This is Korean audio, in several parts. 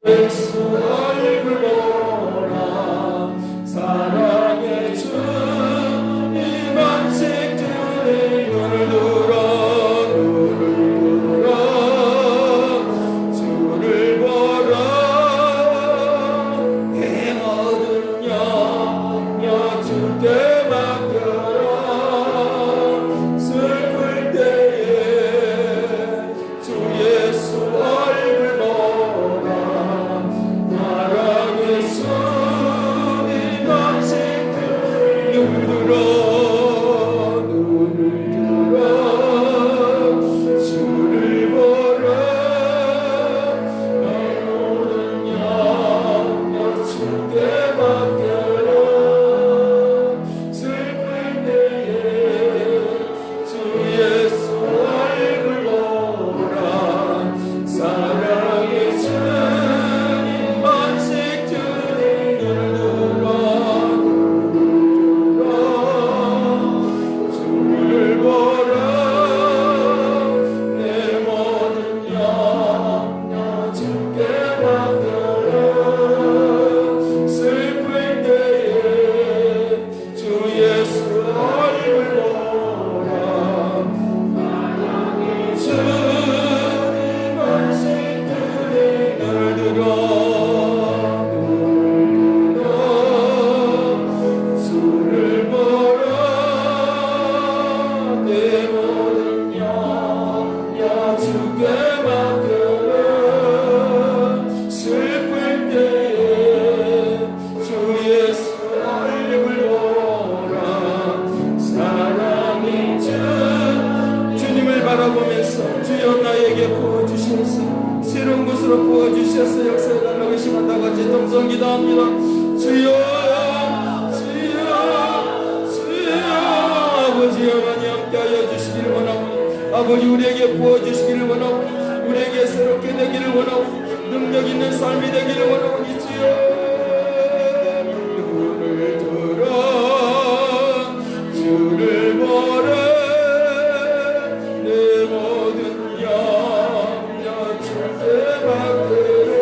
예수 얼굴 보라 사랑의 주님 안식 주의 눈을 들어 주를 보라 내 모든 영역 주께 맡겨라 슬플 때에 주 예수 얼굴 보라 사랑의 주님 안식 주의 눈을 들어 주를 보라 내 모든 영역 주께 맡겨라 슬플 때에 주 예수 얼굴 보라 사랑의 주님 안식 주의 눈을 주를 보라 내 모든 영역 주께 맡겨라 슬플 때에 주 예수 얼굴 보라 사랑의 주님 안식 주의 눈을 주를 보라 내 모든 영역 주께 맡겨라 슬플 때에 주 예수 얼굴 보라 사랑의 주 주님을 바라보면서 주여 나에게 부어주시옵소서 새로운 곳으로 부어주셔서 역사해달라고 의심한다고 같이 동성 기도합니다. 주여 아버지 영원히 함께하여 주시기를 원하오니 아버지 우리에게 부어주시기를 원하오니 우리에게 새롭게 되기를 원하오니 능력 있는 삶이 되기를 원하오니 주여 눈을 들어 주를 보라 내 모든 영역 주께 맡겨라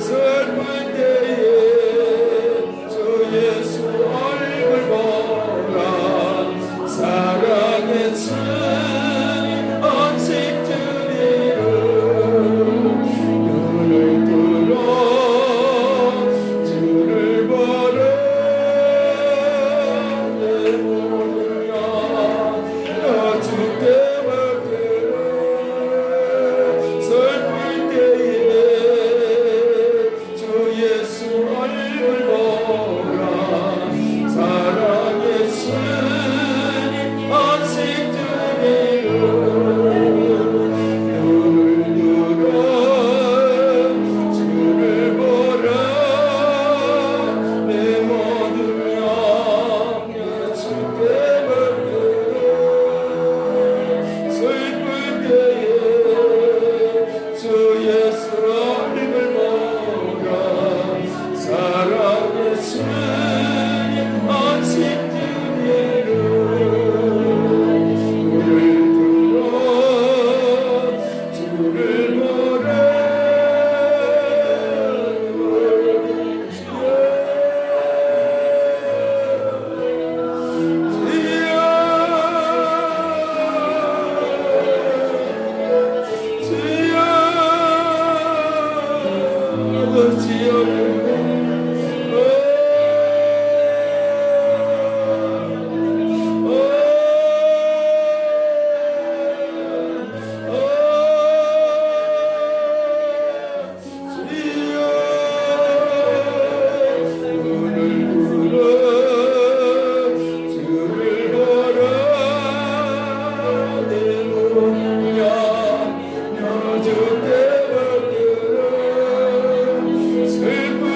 슬플 때에 주 예수 얼굴 보라 사랑의 주님 안식 주의 눈을 들어 주를 보라 내 모든 영역 주께 맡겨라 슬플 때에 주 예수 얼굴 보라 사랑의 주님 안식 주의 눈을 들어 주를 보라 내 모든 영역 주께 맡겨라 슬플 때에 주 예수 얼굴 보라 사랑의 주님 안식 주의 눈을 들어 주를 보라 슬픈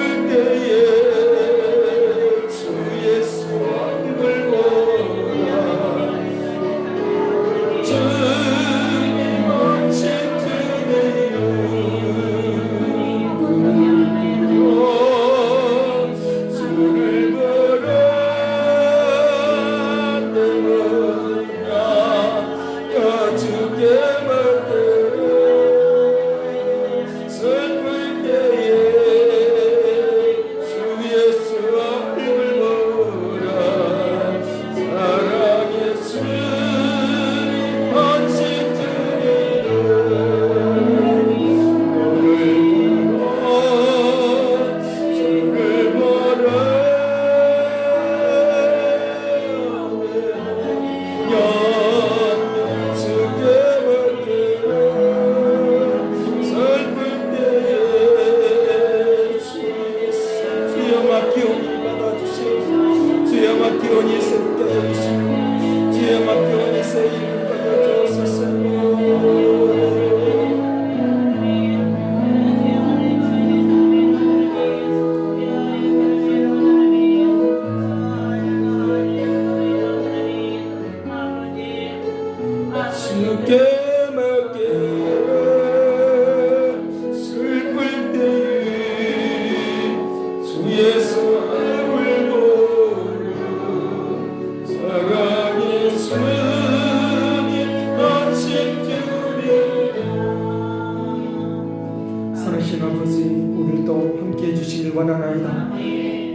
선하신 아버지, 우리도 함께 해주시길 원하나이다.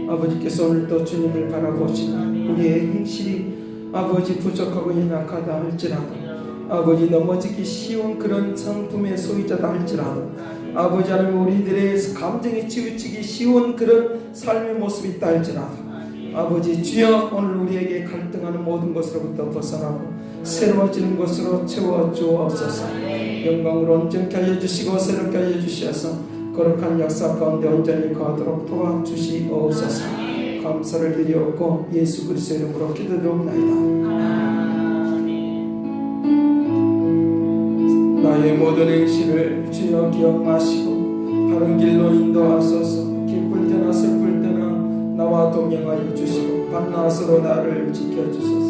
아버지께서 오늘도 주님을 바라보시니 우리의 행실이 아버지 부족하고 연약하다 할지라도, 아버지 넘어지기 쉬운 그런 성품의 소유자다 할지라도, 아버지 하나님 우리들의 감정이 치우치기 쉬운 그런 삶의 모습이 있다 할지라도, 아버지 주여 오늘 우리에게 갈등하는 모든 것으로부터 벗어나고 새로워지는 것으로 채워주옵소서. 영광으로 온전케 하여 주시고 새롭게 하여 주셔서 거룩한 역사 가운데 온전히 거하도록 도와주시옵소서. 감사를 드리옵고 예수 그리스도의 이름으로 기도드리옵나이다. 나의 모든 행실을 주여 기억하시고 바른 길로 인도하소서. 기쁠 때나 슬플 때나 나와 동행하여 주시고 밤낮으로 나를 지켜주소서.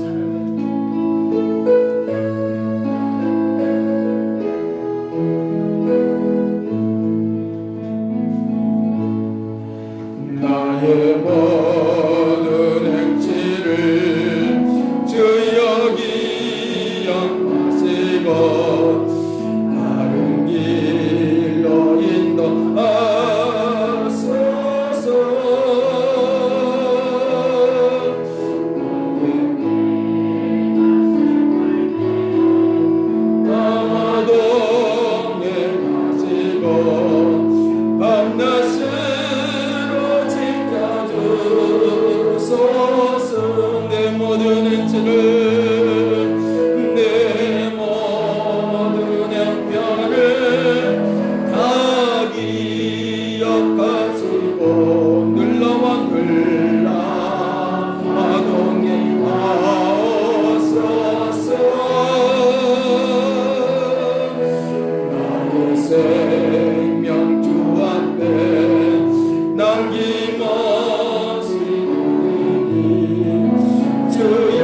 나의 모든 행실을 주여 기억하시고 바른 길로 인도하소서. 나와 동행하시고 밤낮으로 지켜주소서. 내 모든 행실을, 내 모든 형편을 다 기억하시고 눌러와 동행하옵소서. 나의 생명 주 앞에 남김없이 주여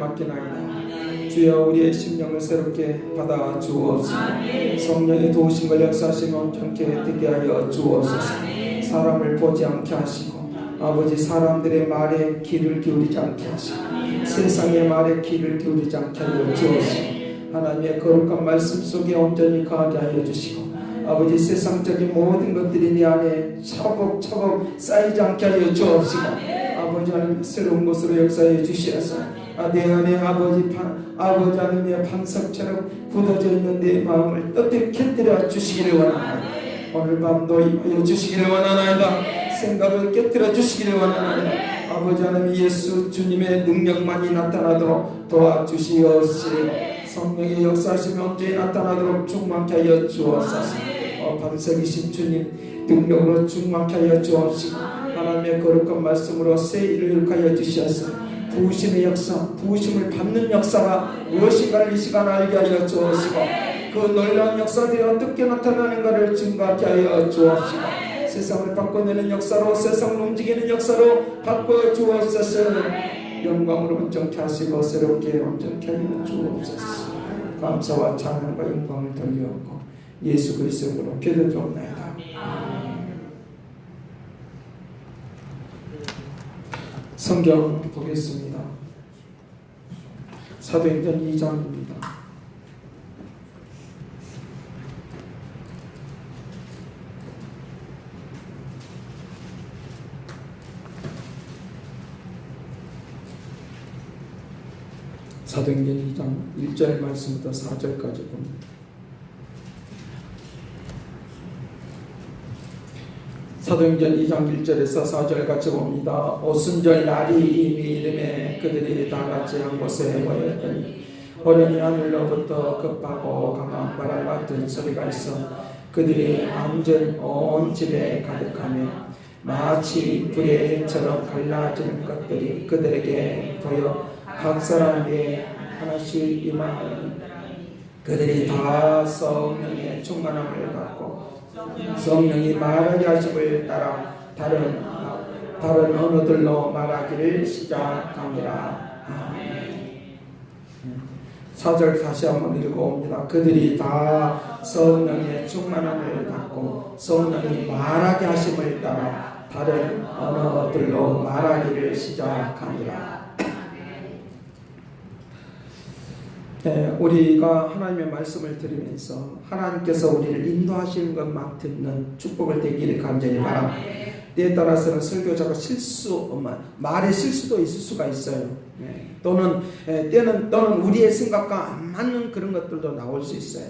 맡기나이다. 주여 우리의 심령을 새롭게 받아 주옵소서. 성령의 도우심과 역사하심을 온전케 되게 하여 주옵소서. 사람을 보지 않게 하시고 아버지 사람들의 말에 귀를 기울이지 않게 하시고 세상의 말에 귀를 기울이지 않게 하여 주옵소서. 하나님의 거룩한 말씀 속에 온전히 거하게 하여 주시고 아버지 세상적인 모든 것들이 내 안에 차곡차곡 쌓이지 않게 하여 주옵시고 아버지 하나님 새로운 것으로 역사해 주시어서 내 안에 아버지 하나님의 반석처럼 굳어져 있는 내 마음을 뜨뜻 깨뜨려 주시기를 원하나이다. 오늘 밤도 임하여 주시기를 원하나이다. 생각을 깨뜨려 주시기를 원하나이다. 아버지 하나님 예수 주님의 능력만이 나타나도록 도와주시옵시고 성령의 역사하심이 언제 나타나도록 충만케 하여 주옵소서. 반석이신 주님 능력으로 충만케 하여 주옵시고 하나님의 거룩한 말씀으로 새 일을 하여 주시옵소서. 부으심의 역사, 부으심을 받는 역사가 무엇인가를 이 시간 알게 하여 주옵시고 그 놀라운 역사들이 어떻게 나타나는가를 증거하게 하여 주옵시고 세상을 바꿔내는 역사로 세상을 움직이는 역사로 바꿔 주옵소서. 영광으로 온전케 하시고 새롭게 온전케 하여 주옵소서. 감사와 찬양과 영광을 돌려오고 예수 그리스도의 이름으로 기도드리옵나이다. 성경 보겠습니다. 사도행전 2장입니다. 사도행전 2장 1절 말씀부터 4절까지 봅니다. 사도행전 2장 1절에서 4절까지 봅니다. 오순절 날이 이미 이름에 그들이 다같이 한 곳에 모였더니 호련히 하늘로부터 급하고 강한 바람 같은 소리가 있어 그들이 앉은 온 집에 가득하며 마치 불의 해처럼 갈라지는 것들이 그들에게 보여 각 사람에게 하나씩 임하니 그들이 다 성령의 충만함을 받고 성령이 말하게 하심을 따라 다른 언어들로 말하기를 시작하니라. 4절 다시 한번 읽어봅니다. 그들이 다 성령의 충만함을 받고 성령이 말하게 하심을 따라 다른 언어들로 말하기를 시작하니라. 우리가 하나님의 말씀을 들으면서 하나님께서 우리를 인도하시는 것만 듣는 축복을 되기를 간절히 바랍니다. 때에 따라서는 설교자가 말의 실수도 있을 수가 있어요. 또는 우리의 생각과 안 맞는 그런 것들도 나올 수 있어요.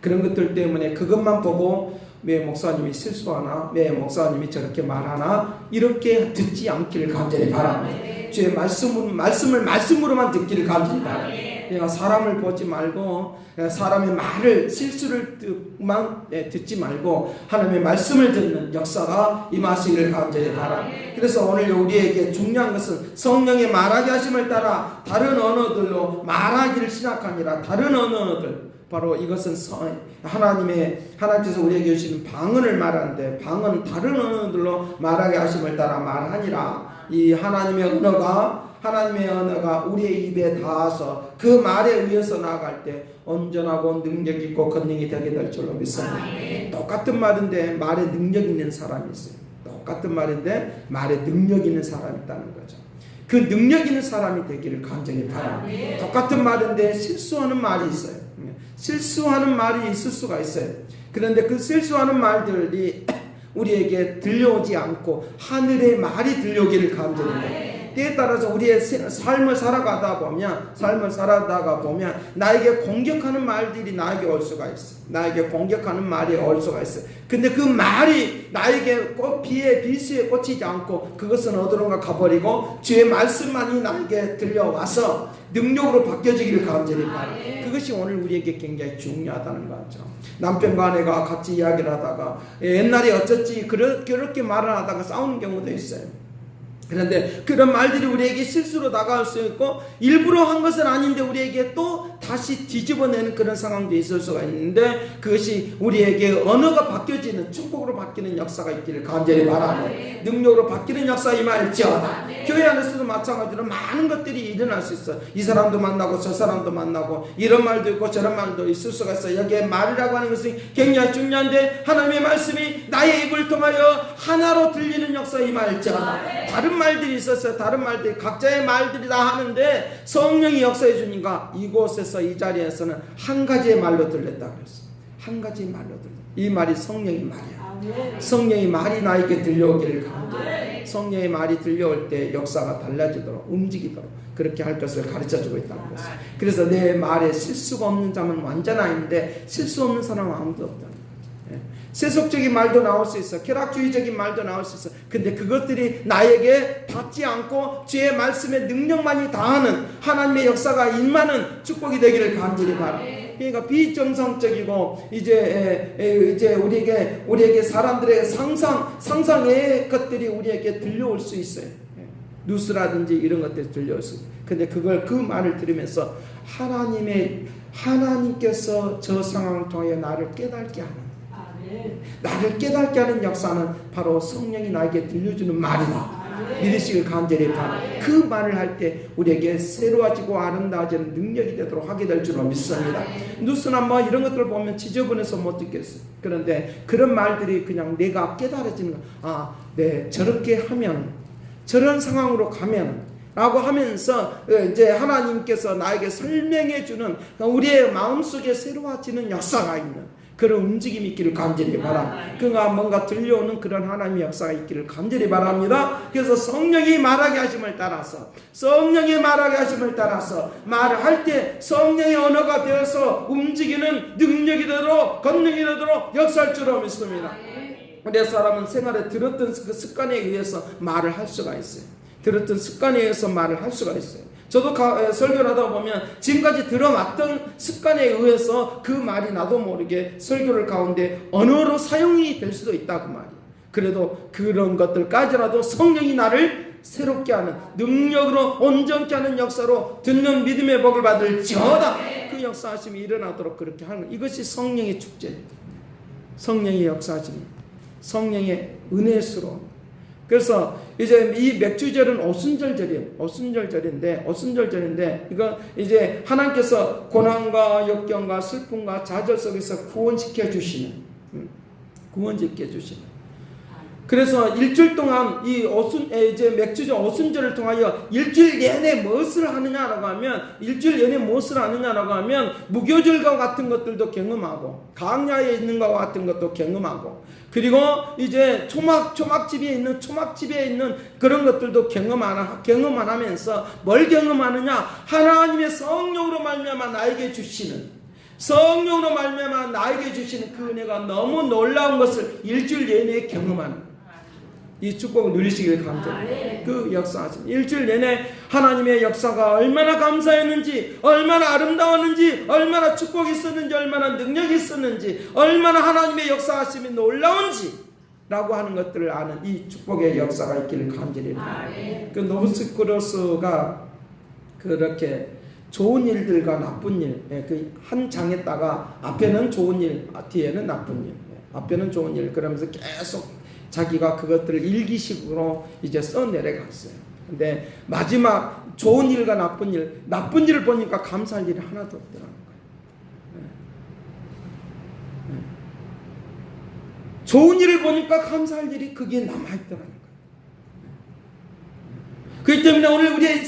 그런 것들 때문에 그것만 보고 왜 목사님이 실수하나, 왜 목사님이 저렇게 말하나 이렇게 듣지 않기를 간절히 바랍니다. 주의 말씀으로만 듣기를 간절히 바랍니다. 사람을 보지 말고 사람의 말을 실수를만 듣지 말고 하나님의 말씀을 듣는 역사가 임하시기를 간절히 바랍니다. 그래서 오늘 우리에게 중요한 것은 성령의 말하게 하심을 따라 다른 언어들로 말하기를 시작하니라. 다른 언어들 바로 이것은 하나님께서 우리에게 주시는 방언을 말하는데 방언은 다른 언어들로 말하게 하심을 따라 말하니라. 이 하나님의 언어가 우리의 입에 닿아서 그 말에 의해서 나아갈 때 온전하고 능력 있고 권능이 되게 될 줄로 믿습니다. 똑같은 말인데 말에 능력 있는 사람이 있어요. 똑같은 말인데 말에 능력 있는 사람이 있다는 거죠. 그 능력 있는 사람이 되기를 간절히 바랍니다. 똑같은 말인데 실수하는 말이 있어요. 실수하는 말이 있을 수가 있어요. 그런데 그 실수하는 말들이 우리에게 들려오지 않고 하늘의 말이 들려오기를 간절히 해요. 때에 따라서 우리의 삶을 살아가다 보면 나에게 공격하는 말들이 나에게 올 수가 있어. 나에게 공격하는 말이 올 수가 있어. 근데 그 말이 나에게 비수에 꽂히지 않고 그것은 어디론가 가버리고 주의 말씀만이 나에게 들려와서 능력으로 바뀌어지기를 간절히 바랍니다. 그것이 오늘 우리에게 굉장히 중요하다는 거죠. 남편과 아내가 같이 이야기를 하다가 옛날에 어쩌지 그렇게 말을 하다가 싸우는 경우도 있어요. 그런데 그런 말들이 우리에게 실수로 다가올 수 있고 일부러 한 것은 아닌데 우리에게 또 다시 뒤집어내는 그런 상황도 있을 수가 있는데, 그것이 우리에게 언어가 바뀌어지는 축복으로 바뀌는 역사가 있기를 간절히 바라고, 능력으로 바뀌는 역사 임할지어다. 교회 안에서도 마찬가지로 많은 것들이 일어날 수 있어. 이 사람도 만나고 저 사람도 만나고 이런 말도 있고 저런 말도 있을 수가 있어. 여기에 말이라고 하는 것은 굉장히 중요한데, 하나님의 말씀이 나의 입을 통하여 하나로 들리는 역사 임할지어다. 다른 말들이 있었어요. 다른 말들이, 각자의 말들이 다 하는데 성령이 역사해 주니까 이곳에서, 이 자리에서는 한 가지의 말로 들렸다 그랬어. 한 가지 말로 들려. 이 말이 성령의 말이야. 성령의 말이 나에게 들려오기를 간절해. 성령의 말이 들려올 때 역사가 달라지도록, 움직이도록 그렇게 할 것을 가르쳐주고 있다는 것이죠. 그래서 내 말에 실수가 없는 자는 완전하인데 실수 없는 사람은 아무도 없다는 거죠. 세속적인 말도 나올 수 있어. 쾌락주의적인 말도 나올 수 있어. 근데 그것들이 나에게 닿지 않고 주의 말씀의 능력만이 다하는 하나님의 역사가 임하는 축복이 되기를 간절히 바랍니다. 그러니까 비정상적이고 이제 우리에게 사람들의 상상의 것들이 우리에게 들려올 수 있어요. 뉴스라든지 이런 것들이 들려올 수 있어요. 근데 그 말을 들으면서 하나님께서 저 상황을 통해 나를 깨닫게 하는, 나를 깨닫게 하는 역사는 바로 성령이 나에게 들려주는 말이다. 믿으시길 간절히 바랍니다. 그 말을 할 때 우리에게 새로워지고 아름다워지는 능력이 되도록 하게 될 줄로 믿습니다. 뉴스나 뭐 이런 것들을 보면 지저분해서 못 듣겠어요. 그런데 그런 말들이 그냥 내가 깨달아지는, 네, 저렇게 하면, 저런 상황으로 가면 라고 하면서 이제 하나님께서 나에게 설명해 주는, 우리의 마음속에 새로워지는 역사가 있는 그런 움직임이 있기를 간절히 바랍니다. 그가 뭔가 들려오는 그런 하나님의 역사가 있기를 간절히 바랍니다. 그래서 성령이 말하게 하심을 따라서, 말을 할 때 성령의 언어가 되어서 움직이는 능력이 되도록, 권능이 되도록 역사할 줄로 믿습니다. 우리 사람은 생활에 들었던 그 습관에 의해서 말을 할 수가 있어요. 들었던 습관에 의해서 말을 할 수가 있어요. 저도 설교를 하다 보면 지금까지 들어왔던 습관에 의해서 그 말이 나도 모르게 설교를 가운데 언어로 사용이 될 수도 있다 그 말이에요. 그래도 그런 것들까지라도 성령이 나를 새롭게 하는, 능력으로 온전케 하는 역사로 듣는 믿음의 복을 받을지어다. 그 역사하심이 일어나도록 그렇게 하는, 이것이 성령의 축제입니다. 성령의 역사하심, 성령의 은혜스러움. 그래서 이제 이 맥주절은 오순절절인데 이거 이제 하나님께서 고난과 역경과 슬픔과 좌절 속에서 구원시켜 주시는. 그래서 일주일 동안 이 이제 맥주절 오순절을 통하여 일주일 내내 무엇을 하느냐라고 하면 무교절과 같은 것들도 경험하고, 강야에 있는 것과 같은 것도 경험하고, 그리고 이제 초막집에 있는 그런 것들도 경험만 하면서 뭘 경험하느냐? 하나님의 성령으로 말미암아 나에게 주시는 그 은혜가 너무 놀라운 것을 일주일 내내 경험하는, 이 축복을 누리시길 간절히. 그 역사하신 일주일 내내 하나님의 역사가 얼마나 감사했는지, 얼마나 아름다웠는지, 얼마나 축복이 있었는지, 얼마나 능력이 있었는지, 얼마나 하나님의 역사하심이 놀라운지 라고 하는 것들을 아는 이 축복의 역사가 있기를 간절히 바랍니다. 그 노브스크로스가 그렇게 좋은 일들과 나쁜 일, 그 한 장에다가 앞에는 좋은 일, 뒤에는 나쁜 일, 앞에는 좋은 일, 그러면서 계속 자기가 그것들을 일기식으로 이제 써내려갔어요. 근데 마지막 좋은 일과 나쁜 일을 보니까 감사할 일이 하나도 없더라는 거예요. 좋은 일을 보니까 감사할 일이 거기에 남아있더라는 거예요. 그렇기 때문에 오늘 우리의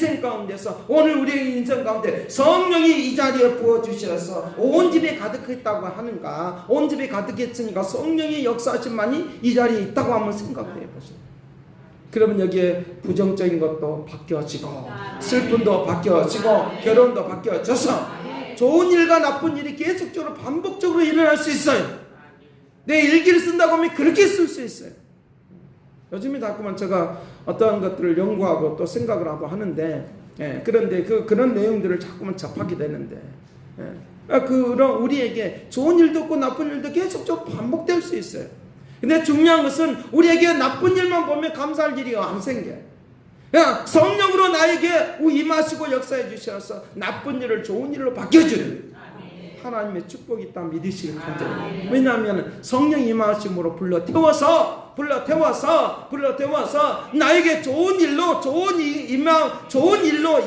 인생 가운데 성령이 이 자리에 부어주셔서 온 집에 가득했다고 하는가, 온 집에 가득했으니까 성령의 역사하심만이 이 자리에 있다고 한번 생각해 보세요. 그러면 여기에 부정적인 것도 바뀌어지고, 슬픔도 바뀌어지고, 결혼도 바뀌어져서 좋은 일과 나쁜 일이 계속적으로 반복적으로 일어날 수 있어요. 내 일기를 쓴다고 하면 그렇게 쓸 수 있어요. 요즘에 자꾸만 제가 어떠한 것들을 연구하고 또 생각을 하고 하는데, 그런데 그런 내용들을 자꾸만 접하게 되는데, 그런 우리에게 좋은 일도 없고 나쁜 일도 계속적으로 반복될 수 있어요. 근데 중요한 것은 우리에게 나쁜 일만 보면 감사할 일이 안 생겨요. 그냥 성령으로 나에게 임하시고 역사해 주셔서 나쁜 일을 좋은 일로 바뀌어주는 하나님의 축복이 있다 믿으시길 간절합니다. 왜냐하면 성령 임하심으로 불러 태워서 나에게 좋은 일로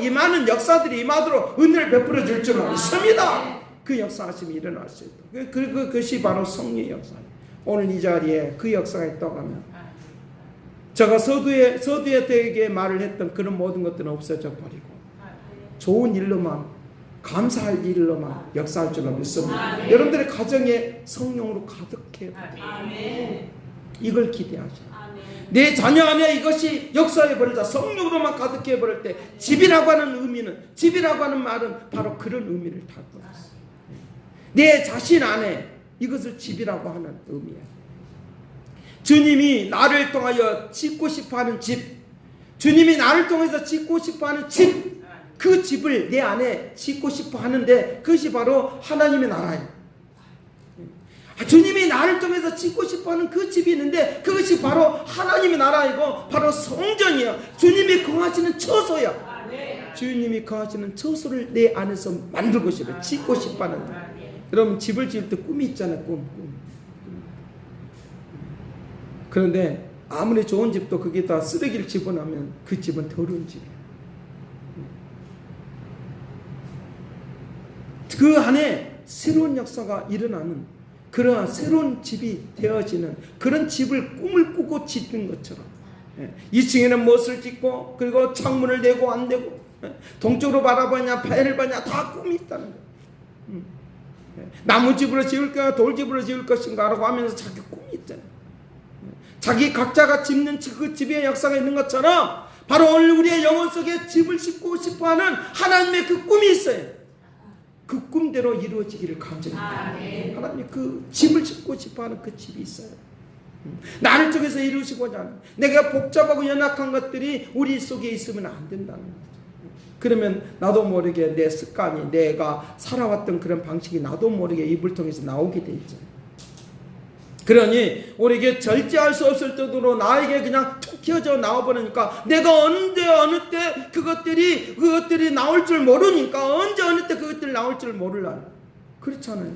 임하는 역사들이 임하도록 은혜를 베풀어 줄 줄 믿습니다. 그 역사하심이 일어날 수 있다. 그것이 바로 성령의 역사입니다. 오늘 이 자리에 그 역사가 있다고 하면 제가 서두에 되게 말을 했던 그런 모든 것들은 없어져 버리고 좋은 일로만 감사할 일로만 역사할 줄로 믿습니다. 여러분들의 가정에 성령으로 가득해. 이걸 기대하죠. 내 자녀 안에 이것이 역사해 버리자 성령으로만 가득해 버릴 때 집이라고 하는 말은 바로 그런 의미를 담고 있어요. 내 자신 안에 이것을 집이라고 하는 의미예요. 주님이 나를 통하여 짓고 싶어하는 집, 주님이 나를 통해서 짓고 싶어하는 집, 그 집을 내 안에 짓고 싶어 하는데 그것이 바로 하나님의 나라예요. 주님이 나를 통해서 짓고 싶어하는 그 집이 있는데 그것이 바로 하나님의 나라이고 바로 성전이요, 주님이 거하시는 처소야. 주님이 거하시는 처소를 내 안에서 만들고 싶어요. 짓고 싶어하는. 여러분 집을 지을 때 꿈이 있잖아요. 꿈. 그런데 아무리 좋은 집도 거기다 쓰레기를 집어넣으면 그 집은 더러운 집이에요. 그 안에 새로운 역사가 일어나는 그러한 새로운 집이 되어지는 그런 집을 꿈을 꾸고 짓는 것처럼 2층에는 무엇을 짓고 그리고 창문을 내고 안 내고 동쪽으로 바라보냐 바위를 바냐 다 꿈이 있다는 거예요. 나무집으로 지을까 돌집으로 지을 것인가 라고 하면서 자기 꿈이 있잖아요. 자기 각자가 짓는 그 집의 역사가 있는 것처럼 바로 오늘 우리의 영혼 속에 집을 짓고 싶어하는 하나님의 그 꿈이 있어요. 그 꿈대로 이루어지기를 간절합니다. 하나님 그 집을 짓고 싶어하는 그 집이 있어요. 나를 통해서 이루시고자 하는 내가 복잡하고 연약한 것들이 우리 속에 있으면 안 된다는 거죠. 그러면 나도 모르게 내 습관이 내가 살아왔던 그런 방식이 나도 모르게 입을 통해서 나오게 돼 있죠. 그러니 우리에게 절제할 수 없을 정도로 나에게 그냥 툭 튀어져 나와버리니까 내가 언제 어느 때 그것들이 나올 줄 모르니까 언제 어느 때 그것들이 나올 줄 몰라요. 그렇잖아요.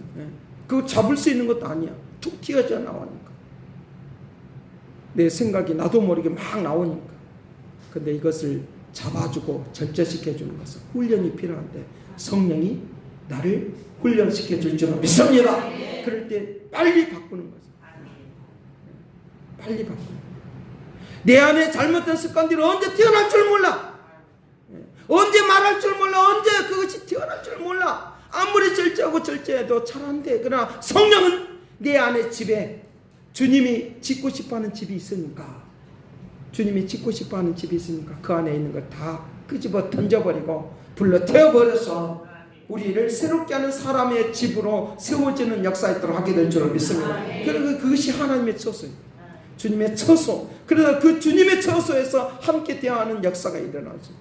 그거 잡을 수 있는 것도 아니야. 툭 튀어져 나오니까 내 생각이 나도 모르게 막 나오니까. 근데 이것을 잡아주고 절제시켜주는 것은 훈련이 필요한데 성령이 나를 훈련시켜 줄 줄 믿습니다. 그럴 때 빨리 바꾸는 거죠. 빨리 바꾸는 거예요. 내 안에 잘못된 습관들이 언제 튀어날 줄 몰라. 언제 말할 줄 몰라. 언제 그것이 튀어날 줄 몰라. 아무리 절제하고 절제해도 잘 안 돼. 그러나 성령은 내 안에 집에 주님이 짓고 싶어하는 집이 있으니까 그 안에 있는 걸 다 끄집어 던져버리고 불러 태워버려서 우리를 새롭게 하는 사람의 집으로 세워지는 역사 있도록 하게 될 줄을 믿습니다. 그리고 그것이 하나님의 처소입니다. 주님의 처소. 그래서 그 주님의 처소에서 함께 대화하는 역사가 일어나죠.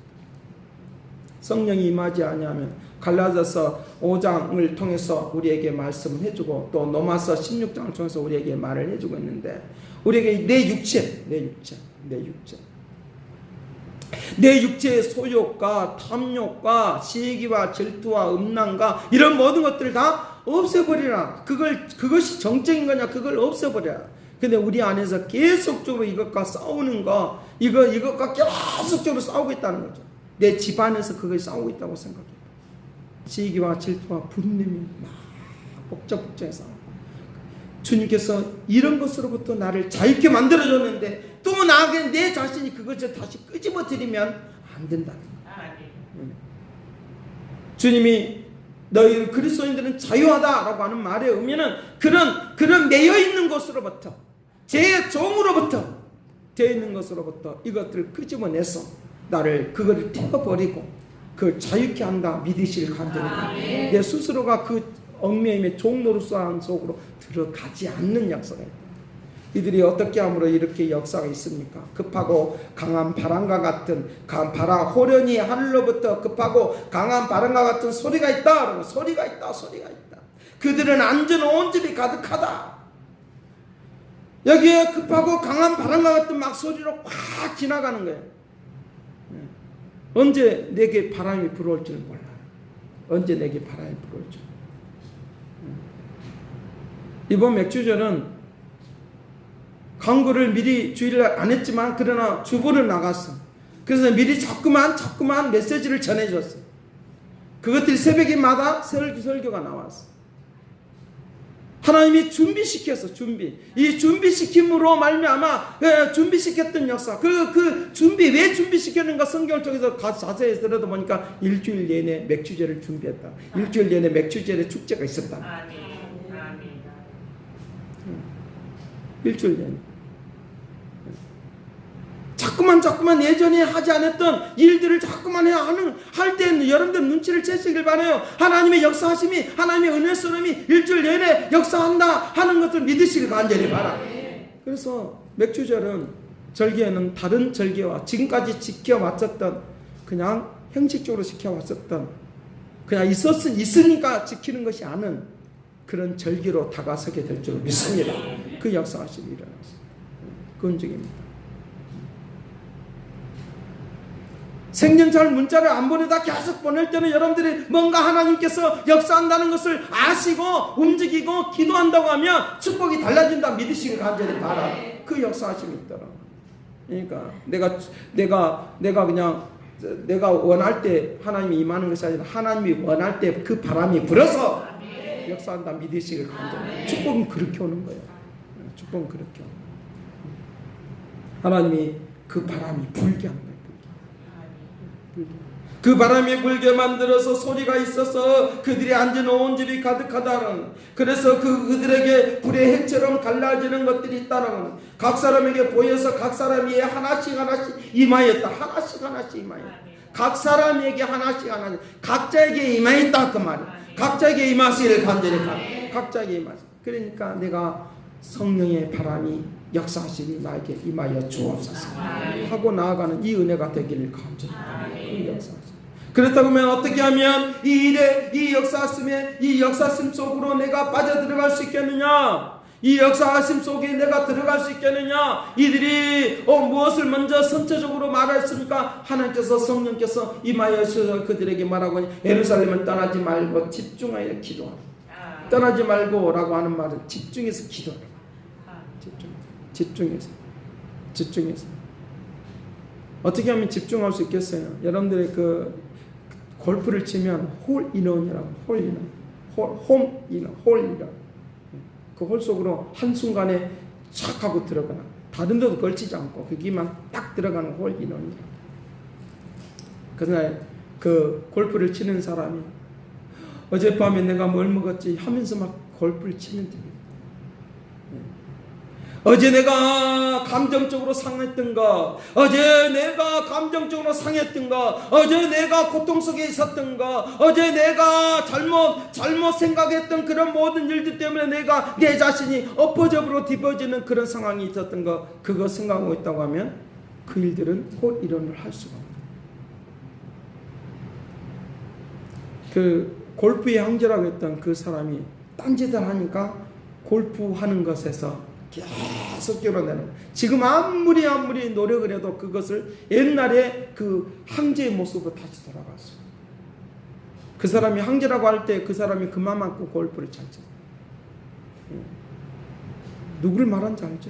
성령이 임하지 아니하면 갈라디아서 5장을 통해서 우리에게 말씀을 해주고 또 로마서 16장을 통해서 우리에게 말을 해주고 있는데 우리에게 내 육체의 소욕과 탐욕과 시기와 질투와 음란과 이런 모든 것들을 다 없애버리라. 그것이 정적인 거냐? 그걸 없애버려라. 근데 우리 안에서 계속적으로 이것과 싸우는 거, 이것과 계속적으로 싸우고 있다는 거죠. 내 집안에서 그것이 싸우고 있다고 생각해요. 시기와 질투와 분냄이 막 복잡해서 주님께서 이런 것으로부터 나를 자유케 만들어줬는데 또 나에게 내 자신이 그것을 다시 끄집어 들이면 안 된다는 거예요. 주님이 너희 그리스도인들은 자유하다라고 하는 말의 의미는 그런 매여 있는 것으로부터 제 종으로부터 되어 있는 것으로부터 이것들을 끄집어내서 나를 그거를 태워버리고 그걸 자유케 한다 믿으실 간절합니다. 내 스스로가 그 얽매임의 종 노릇상 속으로 들어가지 않는 역사가 있다. 이들이 어떻게 함으로 이렇게 역사가 있습니까? 급하고 강한 바람과 같은 호련히 하늘로부터 급하고 강한 바람과 같은 소리가 있다. 소리가 있다. 그들은 안전 온 집이 가득하다. 여기에 급하고 강한 바람과 같은 막 소리로 확 지나가는 거예요. 언제 내게 바람이 불어올지는 몰라요. 언제 내게 바람이 불어올지. 이번 맥주절은 광고를 미리 주의를 안 했지만 그러나 주보를 나갔어. 그래서 미리 자꾸만 메시지를 전해줬어. 그것들이 새벽에마다 설교가 나왔어. 하나님이 준비시켰어. 이 준비시킴으로 말미암아 준비시켰던 역사. 그 준비 왜 준비시켰는가 성경을 통해서 자세히 들여다보니까 일주일 내내 맥주제를 준비했다. 일주일 내내 맥주제의 축제가 있었다. 일주일 내내. 자꾸만 예전에 하지 않았던 일들을 자꾸만 할 때 여러분들 눈치를 채시길 바라요. 하나님의 역사하심이, 하나님의 은혜스러움이 일주일 내내 역사한다 하는 것을 믿으시길 간절히 바라. 그래서 맥주절은 절기에는 다른 절기와 지금까지 지켜왔었던 그냥 형식적으로 지켜왔었던 그냥 있으니까 지키는 것이 아닌 그런 절기로 다가서게 될 줄 믿습니다. 그 역사하심이 일어났습니다. 그 은적입니다. 생년철 문자를 안 보내다 계속 보낼 때는 여러분들이 뭔가 하나님께서 역사한다는 것을 아시고 움직이고 기도한다고 하면 축복이 달라진다 믿으시길 간절히 바라. 그 역사하심이 있더라고요. 그러니까 내가 그냥 내가 원할 때 하나님이 임하는 것이 아니라 하나님이 원할 때 그 바람이 불어서 역사한다 믿으시길 간절히. 축복은 그렇게 오는 거예요. 축복은 그렇게 오는 거예요. 하나님이 그 바람이 불게 하는 거예요. 그 바람이 불게 만들어서 소리가 있어서 그들이 앉은 온 집이 가득하다는, 그래서 그들에게 불의 해처럼 갈라지는 것들이 있다는, 각 사람에게 보여서 각 사람이 하나씩 임하였다. 하나씩 임하였다. 각 사람에게 하나씩 각자에게 임하였다 그 말이야. 각자에게 임하시기를 간절히 바라. 각자에게 임하시. 그러니까 내가 성령의 바람이 역사하시니 나에게 임하여 주옵소서 하고 나아가는 이 은혜가 되기를 간절히 바라. 그 역사하시. 그렇다고 하면 어떻게 하면 이 일에 이 역사심 속으로 내가 빠져들어갈 수 있겠느냐? 이 역사하심 속에 내가 들어갈 수 있겠느냐? 이들이 무엇을 먼저 선체적으로 말했습니까? 하나님께서 성령께서 임하여 주셔서 그들에게 말하고 예루살렘을 떠나지 말고 집중하여 기도하라. 떠나지 말고 라고 하는 말은 집중해서 기도하라. 집중해서 어떻게 하면 집중할 수 있겠어요? 여러분들이 골프를 치면 홀 인원이라고, 홀인원. 그 홀 속으로 한순간에 착 하고 들어가나. 다른 데도 걸치지 않고 거기만 딱 들어가는 홀 인원이라고. 그날 그 골프를 치는 사람이 어젯밤에 내가 뭘 먹었지 하면서 막 골프를 치면 됩니다. 어제 내가 감정적으로 상했던가, 어제 내가 고통 속에 있었던가, 어제 내가 잘못 생각했던 그런 모든 일들 때문에 내가 내 자신이 엎어져 뒤집어지는 그런 상황이 있었던가, 그거 생각하고 있다고 하면 그 일들은 홀 일원을 할 수가 없어요. 그 골프의 형제라고 했던 그 사람이 딴짓을 하니까 골프하는 것에서 계속 끌어내는, 지금 아무리 노력을 해도 그것을 옛날에 그 황제의 모습으로 다시 돌아갔어요. 그 사람이 황제라고 할 때 그 사람이 그만큼 골프를 잘 쳤어요. 누구를 말하는지 알죠?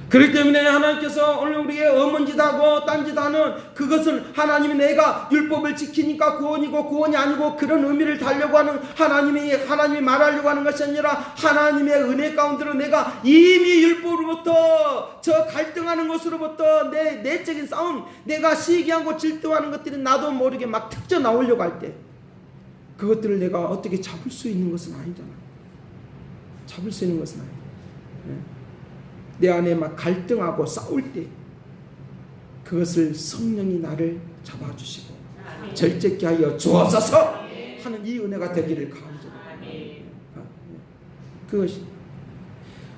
그렇기 때문에 하나님께서 오늘 우리의 어먼짓하고 딴짓하는 그것은 하나님이 내가 율법을 지키니까 구원이고 구원이 아니고 그런 의미를 달려고 하는 하나님이 말하려고 하는 것이 아니라 하나님의 은혜 가운데로 내가 이미 율법으로부터 저 갈등하는 것으로부터 내 내적인 싸움, 내가 시기하고 질투하는 것들이 나도 모르게 막 툭져 나오려고 할 때 그것들을 내가 어떻게 잡을 수 있는 것은 아니잖아. 잡을 수 있는 것은 아니야. 내 안에 막 갈등하고 싸울 때 그것을 성령이 나를 잡아주시고 절제케 하여 주옵소서 하는 이 은혜가 되기를 간절히. 그것이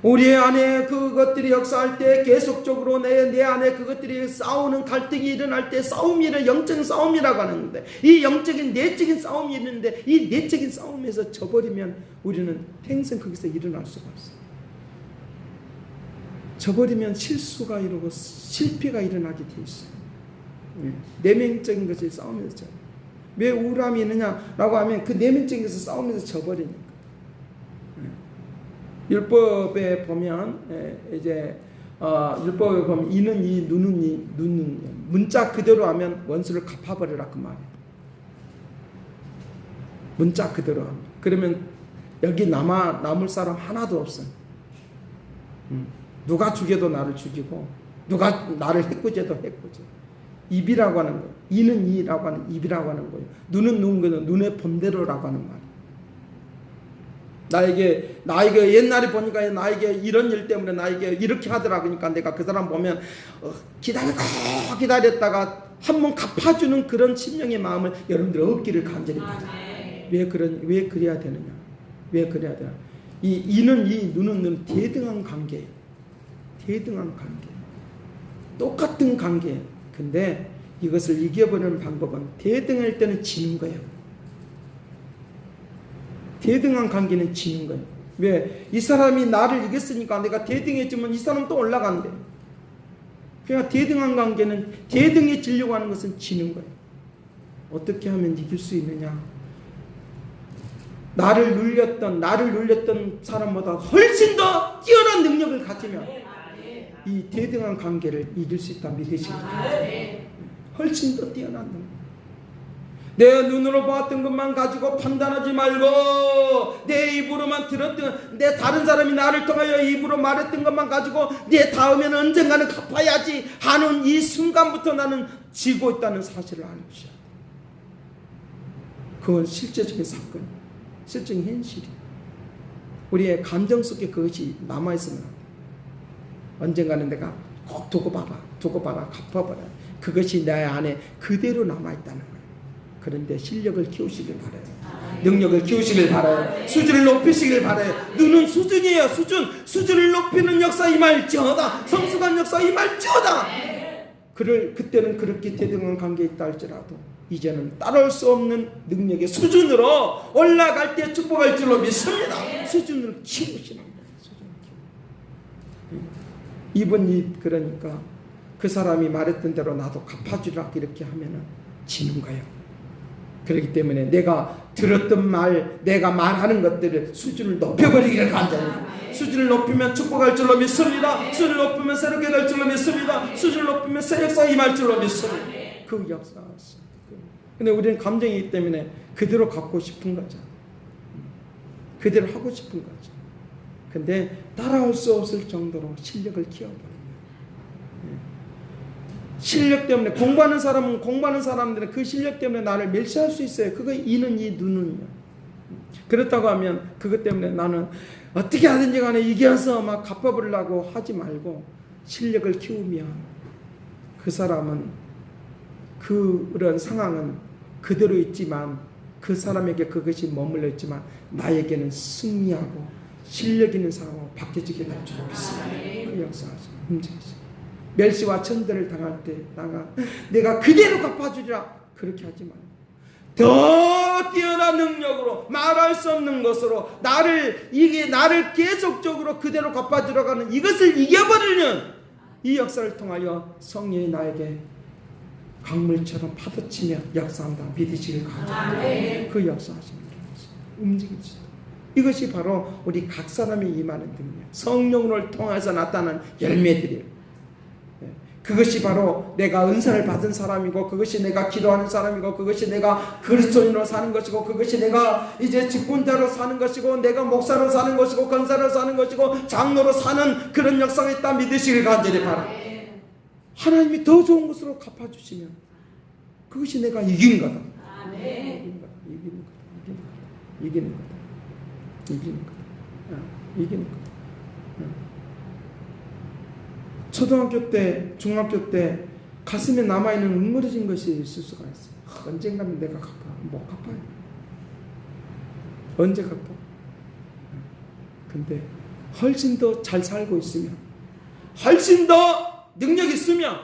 우리 안에 그것들이 역사할 때 계속적으로 내 안에 그것들이 싸우는 갈등이 일어날 때 싸움이를 영적인 싸움이라고 하는데, 이 영적인 내적인 싸움이 있는데 이 내적인 싸움에서 져버리면 우리는 평생 거기서 일어날 수가 없어요. 저버리면 실수가 이루고 실패가 일어나게 돼 있어요. 내면적인 것이 싸우면서 왜 우울함이 있느냐라고 하면 그 내면적인 것을 싸우면서 져버리니까. 율법에 보면 이제 율법에 보면 이는 이 눈은 이 눈은 문자 그대로 하면 원수를 갚아버리라 그 말이에요. 문자 그대로 하면 그러면 여기 남을 사람 하나도 없어요. 누가 죽여도 나를 죽이고 누가 나를 해코지해도 해코지. 입이라고 하는 거예요. 이는 이라고 하는 입이라고 하는 거예요. 눈은 눈은 눈의 본대로라고 하는 말이에요. 나에게 옛날에 보니까 나에게 이런 일 때문에 나에게 이렇게 하더라. 그러니까 내가 그 사람 보면 기다렸다가 한번 갚아주는 그런 심령의 마음을 여러분들 얻기를 간절히 바라요. 왜 그래야 되느냐? 왜 그래야 되나? 이는 이 눈은 눈 대등한 관계예요. 대등한 관계. 똑같은 관계예요. 근데 이것을 이겨버리는 방법은 대등할 때는 지는 거예요. 대등한 관계는 지는 거예요. 왜? 이 사람이 나를 이겼으니까 내가 대등해지면 이 사람 또 올라가는데. 그러니까 대등한 관계는 대등해지려고 하는 것은 지는 거예요. 어떻게 하면 이길 수 있느냐? 나를 눌렸던 사람보다 훨씬 더 뛰어난 능력을 가지면 이 대등한 관계를 이길 수 있다 믿으십니까? 훨씬 더 뛰어난 능력. 내 눈으로 보았던 것만 가지고 판단하지 말고 내 입으로만 들었던 내 다른 사람이 나를 통하여 입으로 말했던 것만 가지고 내 다음에는 언젠가는 갚아야지 하는 이 순간부터 나는 지고 있다는 사실을 알으셔야 돼. 그건 실제적인 사건, 실제적인 현실이에요. 우리의 감정 속에 그것이 남아있으면 언젠가는 내가 꼭 두고 봐라 갚아봐라. 그것이 내 안에 그대로 남아있다는 거예요. 그런데 실력을 키우시길 바라요. 능력을 키우시길 바라요. 수준을 높이시길 바라요. 눈은 수준이에요. 수준을 높이는 역사 임할지어다. 성숙한 역사 임할지어다. 그때는 그렇게 대등한 관계에 있다 할지라도 이제는 따라올 수 없는 능력의 수준으로 올라갈 때 축복할 줄로 믿습니다. 수준을 키우시는 거예요. 이분이 그러니까 그 사람이 말했던 대로 나도 갚아주라 이렇게 하면은 지는 거예요. 그렇기 때문에 내가 들었던 말, 내가 말하는 것들을 수준을 높여버리기를 간절히. 수준을 높이면 축복할 줄로 믿습니다. 수준을 높이면 새롭게 될 줄로 믿습니다. 수준을 높이면 새 역사 임할 줄로 믿습니다. 그 역사. 근데 우리는 감정이기 때문에 그대로 갖고 싶은 거죠. 그대로 하고 싶은 거죠. 근데 따라올 수 없을 정도로 실력을 키워버립니다. 실력 때문에 공부하는 사람들은 그 실력 때문에 나를 멸시할 수 있어요. 그거 이는 이 눈은요. 그렇다고 하면 그것 때문에 나는 어떻게 하든지 간에 이겨서 막 갚아버리려고 하지 말고 실력을 키우면 그 사람은 그런 상황은 그대로 있지만 그 사람에게 그것이 머물러 있지만 나에게는 승리하고 실력 있는 상황으로 바뀌어지게 될 줄 믿습니다. 그 역사가 움직이죠. 멸시와 천대를 당할 때 내가 그대로 갚아주리라 그렇게 하지 말고 더 뛰어난 능력으로 말할 수 없는 것으로 나를 계속적으로 그대로 갚아주려고 하는 이것을 이겨버리는 이 역사를 통하여 성령이 나에게 강물처럼 파도치며 역사한다 믿으시길 간절합니다. 그 역사하시는 움직이시다. 이것이 바로 우리 각 사람이 임하는 능력, 성령을 통해서 나타나는 열매들이에요. 그것이 바로 내가 은사를 받은 사람이고 그것이 내가 기도하는 사람이고 그것이 내가 그리스도인으로 사는 것이고 그것이 내가 이제 직분자로 사는 것이고 내가 목사로 사는 것이고 권사로 사는 것이고 장로로 사는 그런 역사가 있다 믿으시길 간절히 바랍니다. 하나님이 더 좋은 것으로 갚아주시면 그것이 내가 이긴 거다. 이기는 거다. 초등학교 때, 중학교 때 가슴에 남아있는 응어리진 것이 있을 수가 있어요. 언젠가는 내가 갚아. 못 갚아요. 언제 갚아? 근데 훨씬 더 잘 살고 있으면 훨씬 더 능력이 있으면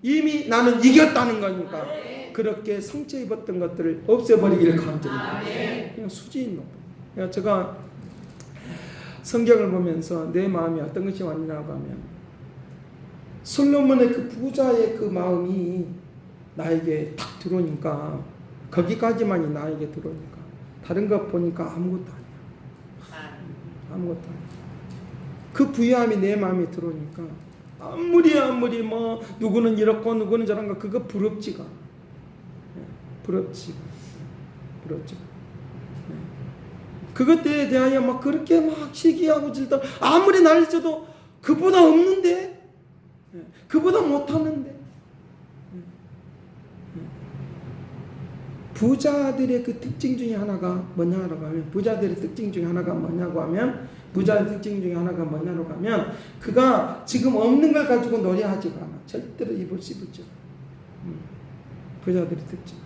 이미 나는 이겼다는 거니까 그렇게 상처 입었던 것들을 없애버리기를 간절히 그냥 수준이 높아요. 제가 성경을 보면서 내 마음이 어떤 것이 왔냐고 하면 솔로몬의 그 부자의 그 마음이 나에게 딱 들어오니까, 거기까지만이 나에게 들어오니까 다른 것 보니까 아무것도 아니야. 아무것도 아니야. 그 부유함이 내 마음에 들어오니까 아무리 뭐 누구는 이렇고 누구는 저런 거, 그거 부럽지가. 부럽지. 그것에 대하여 막 그렇게 막 시기하고 질다. 아무리 날려도 그보다 없는데, 그보다 못하는데. 부자들의 그 특징 중에 하나가 뭐냐고 하면, 부자들의 특징 중에 하나가 뭐냐고 하면, 그가 지금 없는 걸 가지고 노래하지가 않아. 절대로 입을 씹을지. 부자들의 특징.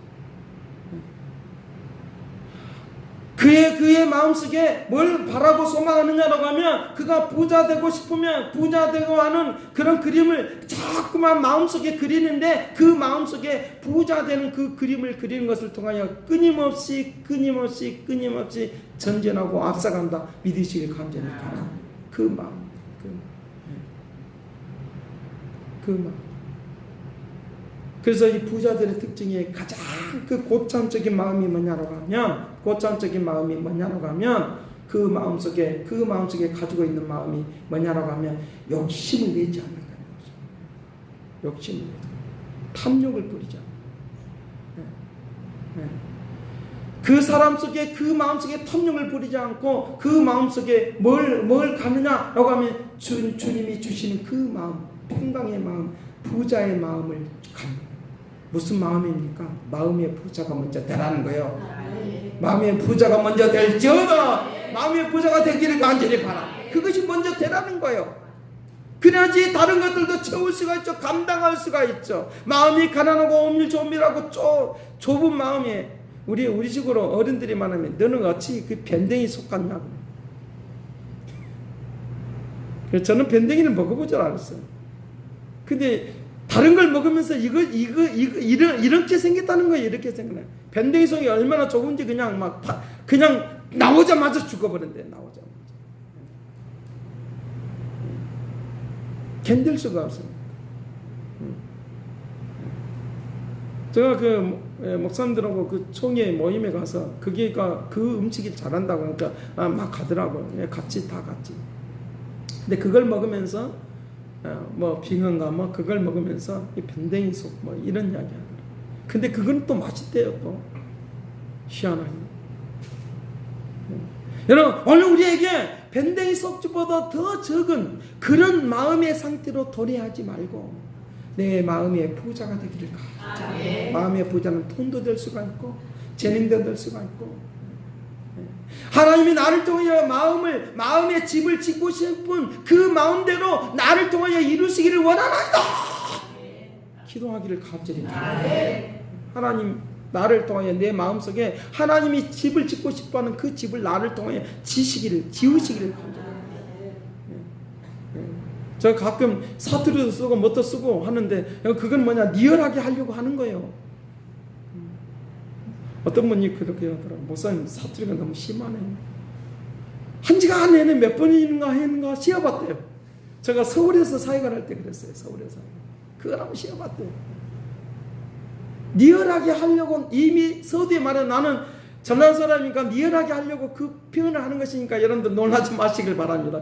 그의 마음속에 뭘 바라고 소망하느냐라고 하면, 그가 부자 되고 싶으면 부자 되고 하는 그런 그림을 자꾸만 마음속에 그리는데, 그 마음속에 부자 되는 그 그림을 그리는 것을 통하여 끊임없이 전진하고 앞서간다 믿으시길 간절히 바랍니다. 그 마음. 그래서 이 부자들의 특징이 가장 그 고참적인 마음이 뭐냐라고 하면, 그 마음속에 가지고 있는 마음이 뭐냐라고 하면, 욕심을 내지 않는다는 거죠. 욕심을 내지 않는다. 탐욕을 부리지 않는다. 그 사람 속에, 그 마음속에 탐욕을 부리지 않고, 그 마음속에 뭘 가느냐라고 하면, 주님이 주시는 그 마음, 평강의 마음, 부자의 마음을 갖는. 무슨 마음입니까? 마음의 부자가 먼저 되라는 거예요. 마음의 부자가 먼저 될지어다. 마음의 부자가 되기를 간절히 바라. 그것이 먼저 되라는 거예요. 그래야지 다른 것들도 채울 수가 있죠. 감당할 수가 있죠. 마음이 가난하고 오밀조밀하고 좁은 마음에, 우리 식으로 어른들이 말하면, 너는 어찌 그 변댕이 속았냐고. 그래서 저는 변댕이를 먹어보질 않았어요. 근데 다른 걸 먹으면서 이렇게 생겼다는 거예요. 이렇게 생겨나요. 변댕이 속이 얼마나 좁은지 그냥 나오자마자 죽어버린대. 나오자마자. 견딜 수가 없어요. 제가 그 목사님들하고 그 총회 모임에 가서, 거기가 그 음식이 잘한다고 하니까 막 가더라고요. 같이. 근데 그걸 먹으면서 뭐 빙어인가 뭐 그걸 먹으면서 이 변댕이 속 뭐 이런 이야기 하더라고요. 근데 그건 또 맛있대요. 또 희한하게. 여러분, 오늘 우리에게 변댕이 속주보다 더 적은 그런 마음의 상태로 도래하지 말고, 내 마음의 부자가 되기를 바랍니다. 마음의 부자는 돈도 될 수가 있고, 재능도 될 수가 있고, 하나님이 나를 통하여 마음의 집을 짓고 싶은 그 마음대로 나를 통하여 이루시기를 원하나이다. 기도하기를 간절히 바랍니다. 하나님, 나를 통하여 내 마음속에 하나님이 집을 짓고 싶어하는 그 집을 나를 통하여 지으시기를 간절히. 제가 가끔 사투리도 쓰고 뭣도 쓰고 하는데, 그건 뭐냐, 리얼하게 하려고 하는 거예요. 어떤 분이 그렇게 하더라고요. 목사님, 사투리가 너무 심하네요. 한 시간 내내 몇 번인가 쉬어봤대요. 제가 서울에서 사역을 할 때 그랬어요. 서울에서. 그걸 한번 쉬어봤대요. 리얼하게 하려고, 이미 서두에 말해, 나는 전남 사람이니까 리얼하게 하려고 그 표현을 하는 것이니까 여러분들 놀라지 마시길 바랍니다.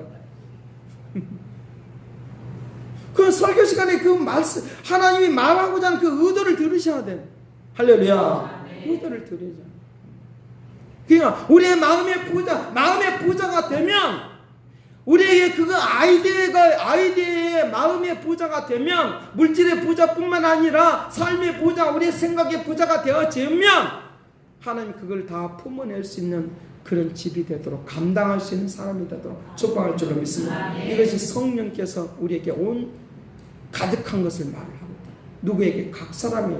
그 설교 시간에 그 말씀, 하나님이 말하고자 하는 그 의도를 들으셔야 돼. 할렐루야. 의도를 들으자. 그러니까 우리의 마음의 부자가 되면, 우리에게 그거 아이디어의 마음의 부자가 되면, 물질의 부자뿐만 아니라 삶의 부자, 우리의 생각의 부자가 되어지면, 하나님 그걸 다 품어낼 수 있는 그런 집이 되도록, 감당할 수 있는 사람이 되도록 축복할 줄로 믿습니다. 이것이 성령께서 우리에게 가득한 것을 말하고, 누구에게 각 사람이,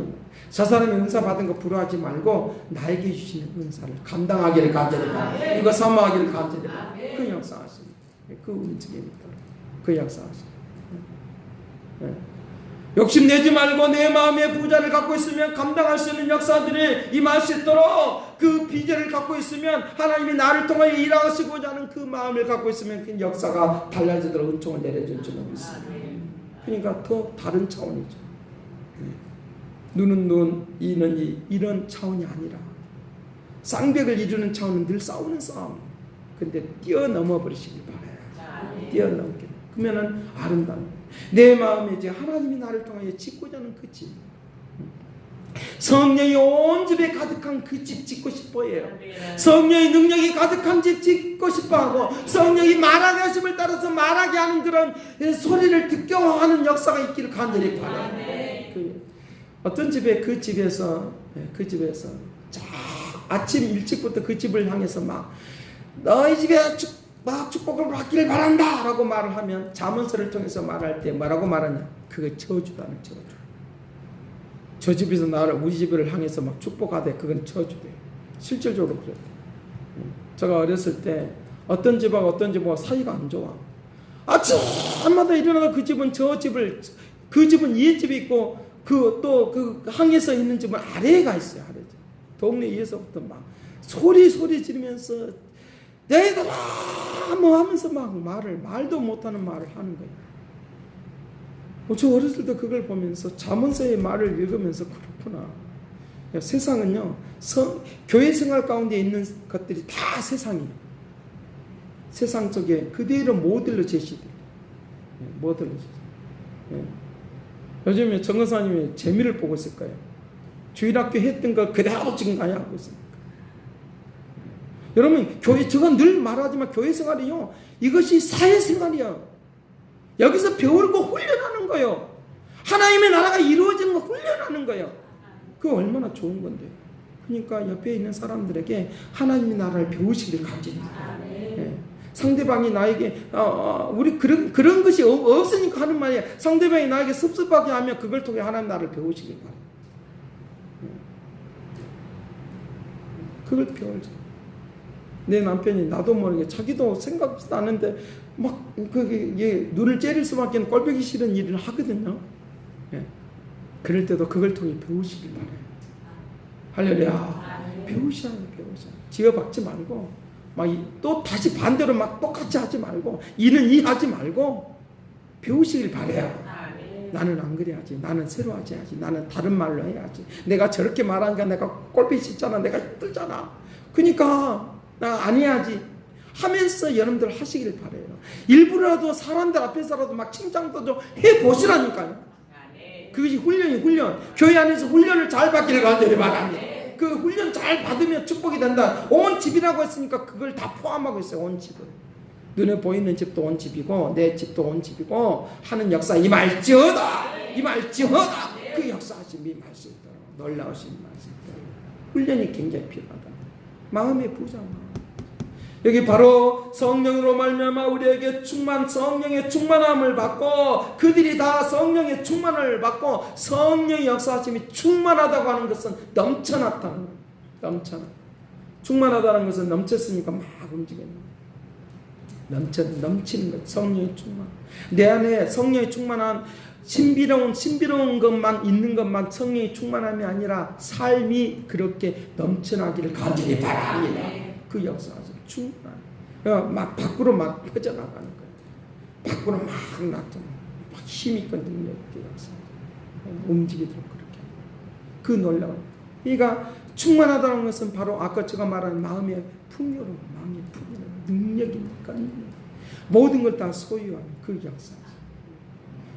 저 사람이 은사 받은 거 부러워하지 말고 나에게 주시는 은사를 감당하기를 간절히 바랍니다. 이거 사모하기를 간절히 바랍니다. 그 역사하십니다. 그 움직임입니다. 그 역사하십니다. 욕심내지 말고 내 마음의 부자를 갖고 있으면 감당할 수 있는 역사들이 임할 수 있도록, 그 비전을 갖고 있으면, 하나님이 나를 통하여 일하시고자 하는 그 마음을 갖고 있으면 그 역사가 달라지도록 은총을 내려줄 줄 믿습니다. 그러니까 더 다른 차원이죠. 눈은 눈, 이는 이, 이런 차원이 아니라 쌍벽을 이루는 차원은 늘 싸우는 싸움. 근데 뛰어넘어 버리시길 바라요. 뛰어넘게. 그러면은 아름다운. 내 마음에 이제 하나님이 나를 통하여 짓고자 하는 그 집. 성령이 온 집에 가득한 그 집 짓고 싶어해요. 성령의 능력이 가득한 집 짓고 싶어하고 성령이 말하게 하심을 따라서 말하게 하는 그런 소리를 듣게 하는 역사가 있기를 간절히 바라요. 어떤 집에 그 집에서 자 아침 일찍부터 그 집을 향해서 막 너희 집에 축복을 받기를 바란다 라고 말을 하면 잠언서를 통해서 말할 때 뭐라고 말하냐? 그게 저주다는 저주. 저 집에서 나를 우리 집을 향해서 막 축복하되 그건 저주돼. 실질적으로 그래요. 제가 어렸을 때 어떤 집하고 어떤 집하고 사이가 안 좋아. 아침마다 일어나서 그 집은 저 집을 그 집은 이 집이 있고 그 항에서 있는 집은 아래에 가 있어요. 아래. 동네에서부터 막 소리 지르면서 너희들아 뭐 하면서 막 말도 못하는 말을 하는 거예요. 저 어렸을 때 그걸 보면서 잠언서의 말을 읽으면서 그렇구나. 세상은요, 교회 생활 가운데 있는 것들이 다 세상이에요. 세상 속에 그대로 모델로 제시돼요. 모델로 제시. 요즘에 정건사님이 재미를 보고 있을 거예요. 주일학교 했던 거 그대로 지금 가야 하고 있습니다. 여러분, 저건 늘 말하지만 교회 생활이요, 이것이 사회생활이요. 여기서 배우고 훈련하는 거예요. 하나님의 나라가 이루어지는 거 훈련하는 거예요. 그거 얼마나 좋은 건데요. 그러니까 옆에 있는 사람들에게 하나님의 나라를 배우시길 간절합니다. 상대방이 나에게 우리 그런 것이 없으니까 하는 말이에요. 상대방이 나에게 섭섭하게 하면 그걸 통해 하나님 나라를 배우시길 바랍니다. 그걸 배워야죠. 내 남편이 나도 모르게 자기도 생각지도 않는데 막 눈을 째릴 수밖에 없는 꼴보기 싫은 일을 하거든요. 그럴 때도 그걸 통해 배우시길 바라요. 할렐루야. 배우셔야. 지어박지 말고 막 또 다시 반대로 막 똑같이 하지 말고 이는 이 하지 말고 배우시길 바라요. 나는 안 그래야지. 나는 새로 하지. 나는 다른 말로 해야지. 내가 저렇게 말하니까 내가 꼴보기 싫잖아. 내가 힘들잖아. 그러니까 나 안 해야지 하면서 여러분들 하시길 바라요. 일부러라도 사람들 앞에서라도 막 칭찬도 좀 해보시라니까요. 그것이 훈련. 교회 안에서 훈련을 잘 받기를 간절히 바랍니다. 그 훈련 잘 받으면 축복이 된다. 온 집이라고 했으니까 그걸 다 포함하고 있어요. 온 집을. 눈에 보이는 집도 온 집이고 내 집도 온 집이고 하는 역사 임할지어다. 그 역사하심이 임할 수 있도록 놀라우신 말씀. 훈련이 굉장히 필요하다. 마음의 부장. 여기 바로 성령으로 말미암아 우리에게 성령의 충만함을 받고 그들이 다 성령의 충만을 받고 성령의 역사하심이 충만하다고 하는 것은 넘쳐났다는 거예요. 충만하다는 것은 넘쳤으니까 막 움직이는 거예요. 넘치는 것. 성령의 충만. 내 안에 성령의 충만한 신비로운 것만 있는 것만 성령의 충만함이 아니라 삶이 그렇게 넘쳐나기를 간절히 바랍니다. 그 역사하심. 충만. 막 밖으로 막 퍼져나가는 거예요. 밖으로 막 나타나고 막 힘있고 능력있게 역사. 움직이도록 그렇게. 그 놀라운. 그러니까 충만하다는 것은 바로 아까 제가 말한 마음의 풍요로움, 능력이니까 모든 걸 다 소유한 그 역사.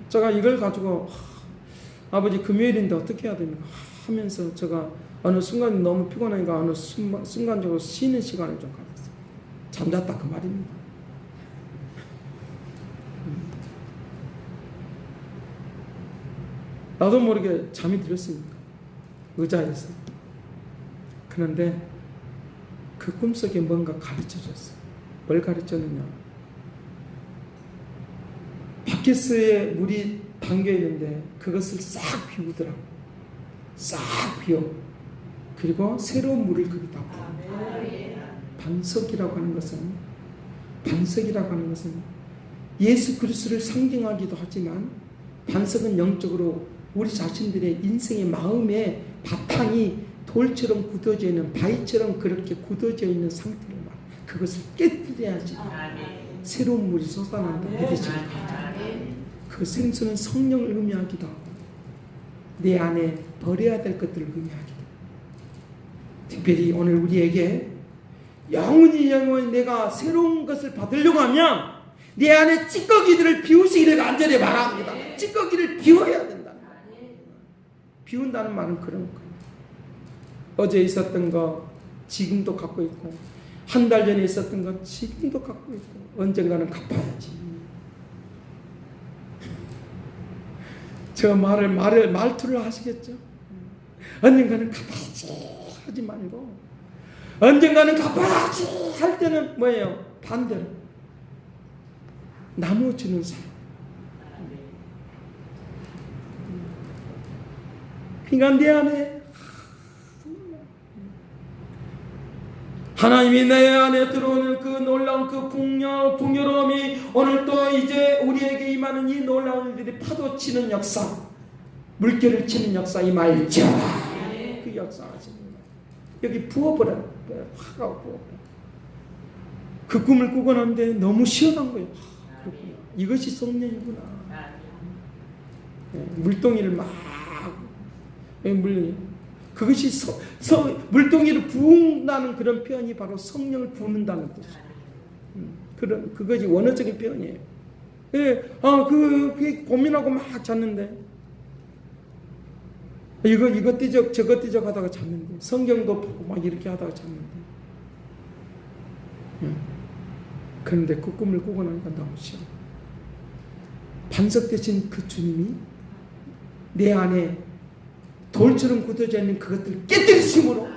제가 이걸 가지고 아버지 금요일인데 어떻게 해야 됩니까? 하면서 제가 어느 순간 너무 피곤하니까 어느 순간적으로 쉬는 시간을 좀 가졌어요. 잠잤다 그 말입니다. 나도 모르게 잠이 들었습니다. 의자에서. 그런데 그 꿈속에 뭔가 가르쳐줬어요. 뭘 가르쳤느냐? 바켓스에 물이 담겨 있는데 그것을 싹 비우더라고. 싹 비워. 그리고 새로운 물을 거기다 부어. 반석이라고 하는 것은 예수 그리스도를 상징하기도 하지만 반석은 영적으로 우리 자신들의 인생의 마음의 바탕이 돌처럼 굳어져 있는 바위처럼 그렇게 굳어져 있는 상태를 말. 그것을 깨뜨려야지 새로운 물이 솟아난다. 믿으시기 바랍니다. 그 생수는 성령을 의미하기도 하고 내 안에 버려야 될 것들을 의미하기도 하고, 특별히 오늘 우리에게 영원히 내가 새로운 것을 받으려고 하면 내 안에 찌꺼기들을 비우시기를 간절히 바랍니다. 찌꺼기를 비워야 된다는 거예요. 비운다는 말은 그런 거예요. 어제 있었던 거 지금도 갖고 있고, 한 달 전에 있었던 거 지금도 갖고 있고, 언젠가는 갚아야지. 저 말투를 하시겠죠? 언젠가는 갚아야지 하지 말고, 언젠가는 갚아야지 할 때는 뭐예요? 반대로 나눠주는 삶. 그러니까 내 안에 하나님이 내 안에 들어오는 그 놀라운 그 풍요로움이 오늘 또 이제 우리에게 임하는 이 놀라운 일들이 파도치는 역사, 물결을 치는 역사 임할지어다. 그 역사 하십니다. 여기 부어버려, 화가 부어버려. 그 꿈을 꾸고 났는데 너무 시원한 거예요. 그렇구나. 이것이 성령이구나. 물동이를 막 그것이 물동이를 부은다는 그런 표현이 바로 성령을 부는다는 뜻이에요. 그것이 원어적인 표현이에요. 그 고민하고 막 잤는데, 이거 띄적 저거 띄적 하다가 잤는데, 성경도 보고 막 이렇게 하다가 잤는데, 그런데 그 꿈을 꾸고 나니까 너무 싫어. 반석되신 그 주님이 내 안에 돌처럼 굳어져 있는 그것들을 깨뜨리심으로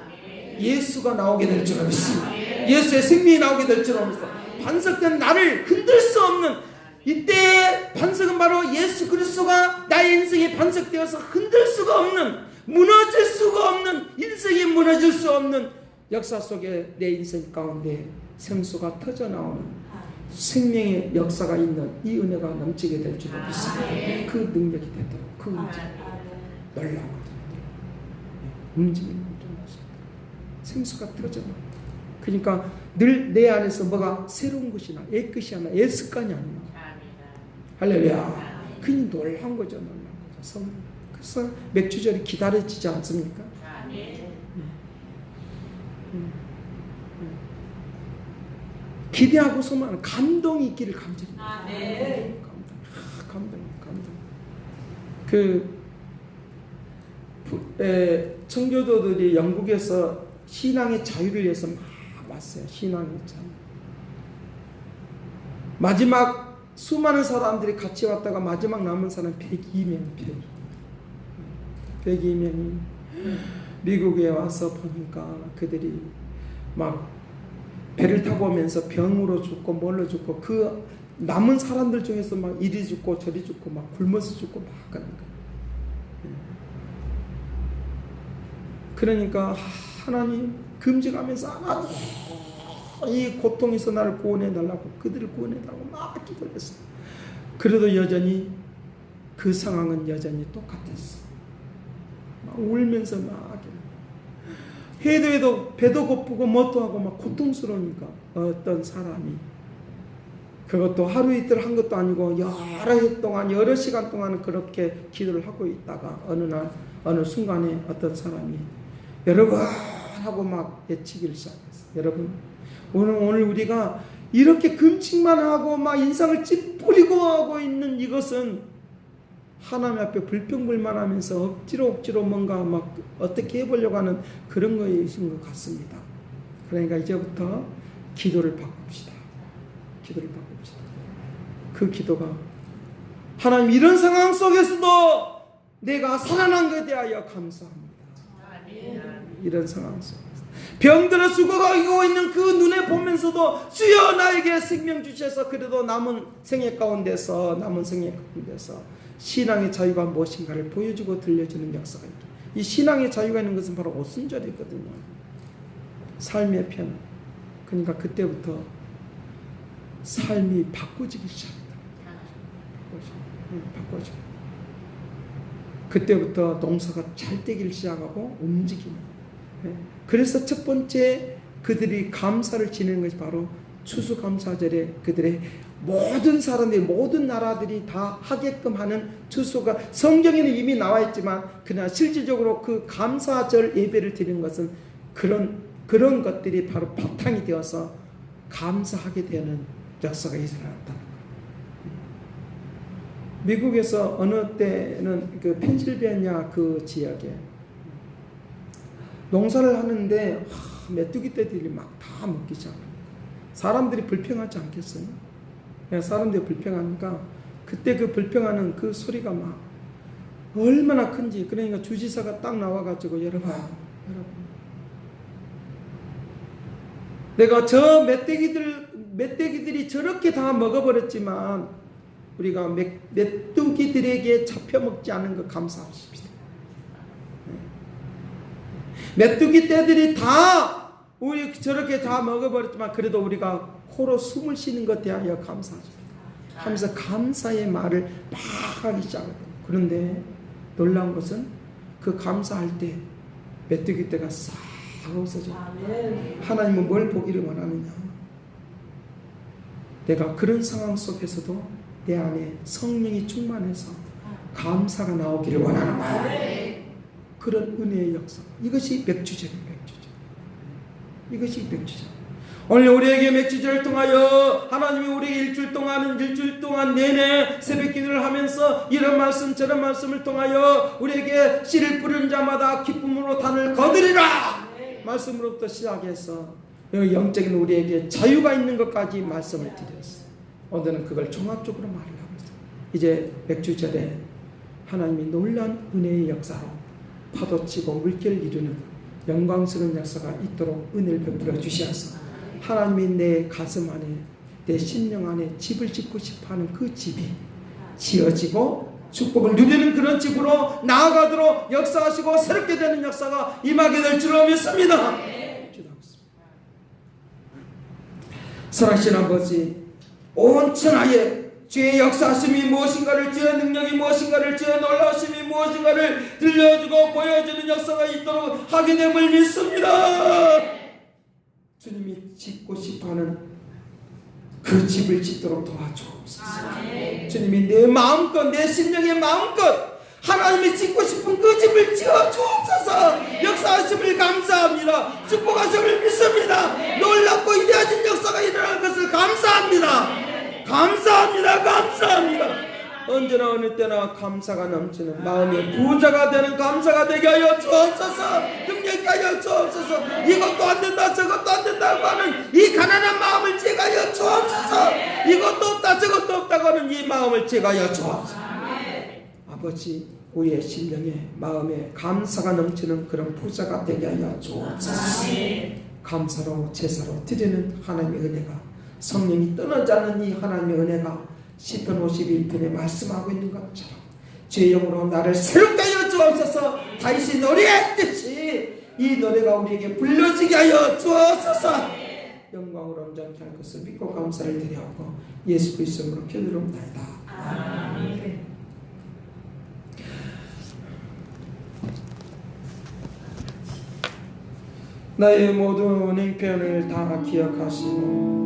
예수가 나오게 될 줄 믿습니다. 예수의 생명이 나오게 될 줄 믿습니다. 반석된 나를 흔들 수 없는, 이때 반석은 바로 예수 그리스도가 나의 인생에 반석되어서 흔들 수가 없는, 무너질 수가 없는, 인생이 무너질 수 없는 역사 속에 내 인생 가운데 생수가 터져나오는 생명의 역사가 있는 이 은혜가 넘치게 될 줄 믿습니다. 그 능력이 되도록, 그 움직임, 놀라운 움직이는 모습, 생수가 터져나오는. 그러니까 늘 내 안에서 뭐가 새로운 것이 나, 옛것이 하나, 옛 습관이 아니야. 할렐루야. 그니 놀라운 거죠, 놀라운 거죠. 그래서 맥주절이 기다려지지 않습니까? 기대하고서만 감동이 있기를 간절히 감동. 청교도들이 영국에서 신앙의 자유를 위해서 막 왔어요. 신앙의 자유. 마지막 수많은 사람들이 같이 왔다가 마지막 남은 사람 102명이 미국에 와서 보니까 그들이 막 배를 타고 오면서 병으로 죽고 뭘로 죽고, 그 남은 사람들 중에서 막 이리 죽고 저리 죽고 막 굶어서 죽고 막 하는 거예요. 그러니까 하나님 금식하면서, 하나님 이 고통에서 나를 구원해달라고, 그들을 구원해달라고 막 기도를 했어요. 그래도 여전히 그 상황은 여전히 똑같았어. 막 울면서 막 해도 배도 고프고 뭣도 하고 막 고통스러우니까 어떤 사람이, 그것도 하루 이틀 한 것도 아니고 여러 해 동안, 여러 시간 동안 그렇게 기도를 하고 있다가 어느 순간에 어떤 사람이 여러분 하고 막 외치기를 시작했어요. 여러분, 오늘 우리가 이렇게 금식만 하고 막 인상을 찌푸리고 하고 있는 이것은 하나님 앞에 불평불만하면서 억지로 뭔가 막 어떻게 해보려고 하는 그런 것인 것 같습니다. 그러니까 이제부터 기도를 바꿉시다. 그 기도가, 하나님 이런 상황 속에서도 내가 살아난 것에 대하여 감사합니다. 이런 상황 속에서 병들어 죽어가고 있는 그 눈에 보면서도 주여 나에게 생명 주셔서, 그래도 남은 생애 가운데서 신앙의 자유가 무엇인가를 보여주고 들려주는 역사가 있다. 이 신앙의 자유가 있는 것은 바로 오순절이거든요. 삶의 편. 그러니까 그때부터 삶이 바꿔지기 시작합니다. 바꿔져. 그때부터 농사가 잘 되기를 시작하고 움직이는. 그래서 첫 번째 그들이 감사를 지내는 것이 바로 추수감사절에 그들의 모든 사람들이 모든 나라들이 다 하게끔 하는 주소가 성경에는 이미 나와 있지만 그러나 실질적으로 그 감사절 예배를 드리는 것은 그런 것들이 바로 바탕이 되어서 감사하게 되는 역사가 일어났다는 거예요. 미국에서 어느 때는 그 펜실베니아 그 지역에 농사를 하는데 메뚜기 떼들이 막 다 먹기 시작합니다. 사람들이 불평하지 않겠어요? 사람들이 불평하니까 그때 그 불평하는 그 소리가 막 얼마나 큰지. 그러니까 주지사가 딱 나와가지고 여러분 내가 저 메뚜기들이 저렇게 다 먹어버렸지만 우리가 메뚜기들에게 잡혀먹지 않은 거 감사하십시다. 메뚜기 떼들이 다 우리 저렇게 다 먹어버렸지만 그래도 우리가 코로 숨을 쉬는 것 대하여 감사하십니다 하면서 감사의 말을 막 하기 시작하거든요. 그런데 놀라운 것은 그 감사할 때 메뚜기 떼가 싹 없어져. 하나님은 뭘 보기를 원하느냐? 내가 그런 상황 속에서도 내 안에 성령이 충만해서 감사가 나오기를 원하는 거야. 그런 은혜의 역사. 이것이 맥주제입니다. 이것이 맥주제. 오늘 우리에게 맥주제를 통하여 하나님이 우리에게 일주일 동안 내내 새벽 기도를 하면서 이런 말씀 저런 말씀을 통하여 우리에게 씨를 뿌리는 자마다 기쁨으로 단을 거두리라 말씀으로부터 시작해서 영적인 우리에게 자유가 있는 것까지 말씀을 드렸어요. 오늘은 그걸 종합적으로 말을 하고 있어요. 이제 맥주절에 하나님이 놀라운 은혜의 역사로 파도치고 물결을 이루는 영광스러운 역사가 있도록 은혜를 베풀어 주시옵소서. 하나님이 내 가슴 안에 내 심령 안에 집을 짓고 싶어하는 그 집이 지어지고 축복을 누리는 그런 집으로 나아가도록 역사하시고 새롭게 되는 역사가 임하게 될 줄로 믿습니다. 사랑하신 아버지, 온 천하에 주의 역사하심이 무엇인가를, 주의 능력이 무엇인가를, 주의 놀라우심이 무엇인가를 들려주고 보여주는 역사가 있도록 하게 됨을 믿습니다. 주님이 짓고 싶어하는 그 집을 짓도록 도와주옵소서. 주님이 내 마음껏, 내 심령의 마음껏 하나님이 짓고 싶은 그 집을 지어주옵소서. 역사하심을 감사합니다. 축복하심을 믿습니다. 놀랍고 위대하신 역사가 일어날 것을 감사합니다. 감사합니다. 언제나 어느 때나 감사가 넘치는 마음의 부자가 되는 감사가 되게 하여 주옵소서. 능력하게 하여 주옵소서. 이것도 안 된다 저것도 안 된다고 하는 이 가난한 마음을 제거하여 주옵소서. 이것도 없다 저것도 없다고 하는 이 마음을 제거하여 주옵소서. 아버지, 우리의 심령에 마음에 감사가 넘치는 그런 부자가 되게 하여 주옵소서. 감사로 제사로 드리는 하나님의 은혜가, 성령이 떠나지 않는 이 하나님의 은혜가 시편 51편에 말씀하고 있는 것처럼 주의 영으로 나를 새롭게 하여 주옵소서. 다윗이 노래했듯이 이 노래가 우리에게 불려지게 하여 주옵소서. 영광으로 온전케 할 것을 믿고 감사를 드리옵고 예수 그리스도 이름으로 기도드립니다. 아멘. 나의 모든 행편을 다 기억하시고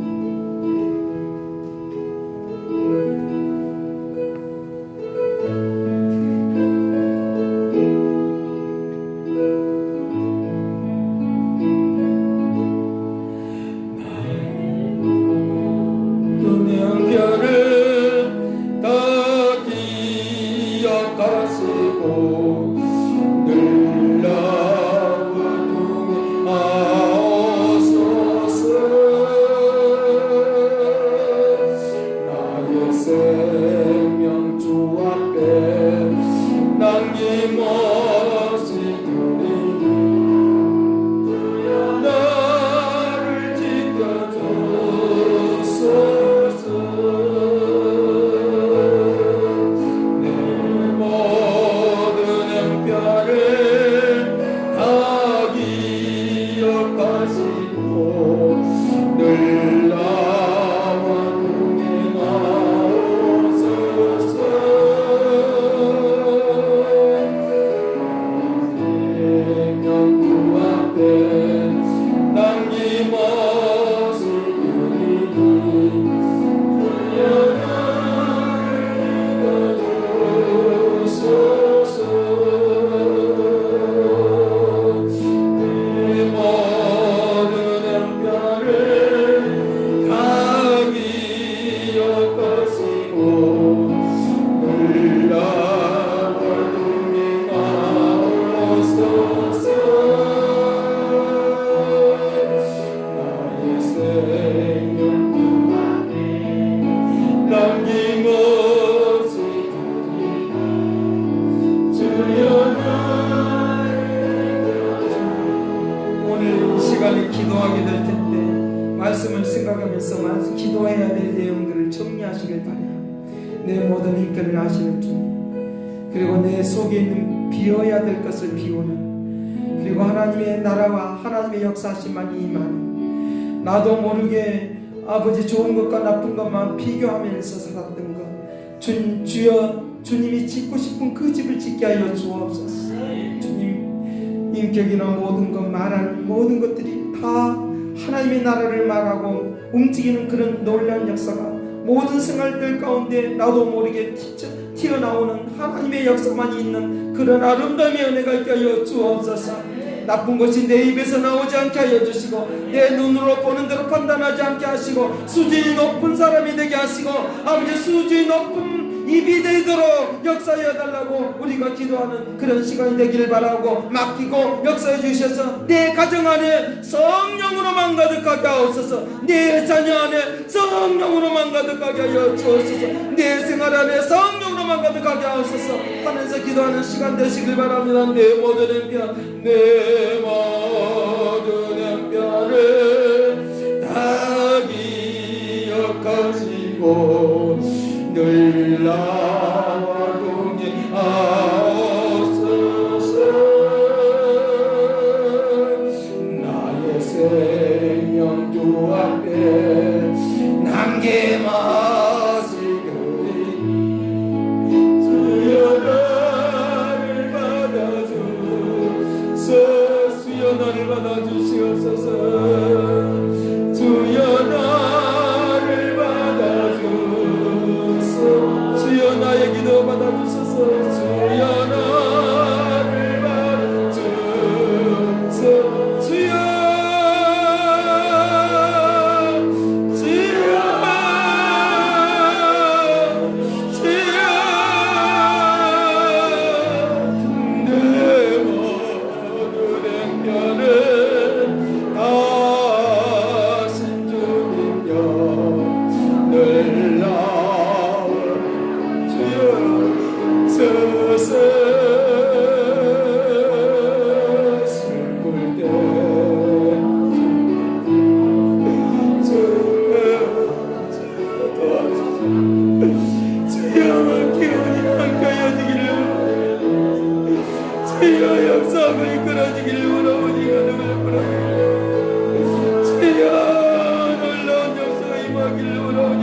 시간에 기도하게 될 텐데 말씀을 생각하면서 기도해야 될 내용들을 정리하시길 바라요. 내 모든 인권을 아시는 주님, 그리고 내 속에 있는 비워야 될 것을 비우는, 그리고 하나님의 나라와 하나님의 역사하심만이 임하는, 나도 모르게 아버지 좋은 것과 나쁜 것만 비교하면서 살았던 것, 주여 주님이 짓고 싶은 그 집을 짓게 하여 주옵소서. 주님, 인격이나 모든 것, 말하는 모든 것들이 다 하나님의 나라를 말하고 움직이는 그런 놀라운 역사가 모든 생활들 가운데 나도 모르게 튀어나오는 하나님의 역사만 있는 그런 아름다움의 은혜가 있게 하여 주옵소서. 나쁜 것이 내 입에서 나오지 않게 하여 주시고, 내 눈으로 보는 대로 판단하지 않게 하시고, 수준이 높은 사람이 되게 하시고, 아버지 수준이 높은 입이 되도록 역사해 달라고 우리가 기도하는 그런 시간이 되기를 바라고, 맡기고 역사해 주셔서 내 가정 안에 성령으로만 가득하게 하옵소서. 내 자녀 안에 성령으로만 가득하게 하여 주옵소서. 내 생활 안에 성령으로만 가득하게 하옵소서 하면서 기도하는 시간 되시길 바랍니다. 내 모든 행편, 내 모든 행편을 다 기억하시고 늘 나와 동행하옵소서. 나의 생명 주 앞에 남게 마시거니 주여 나를 받아주소서. 주여 나를 받아주시옵소서. 주여 나를 받아주소서. 주여 나의 기도 받아주소서. 주여 나를 받아주소서. 주여 주여 놀라운 역사가 임하기를 원하오니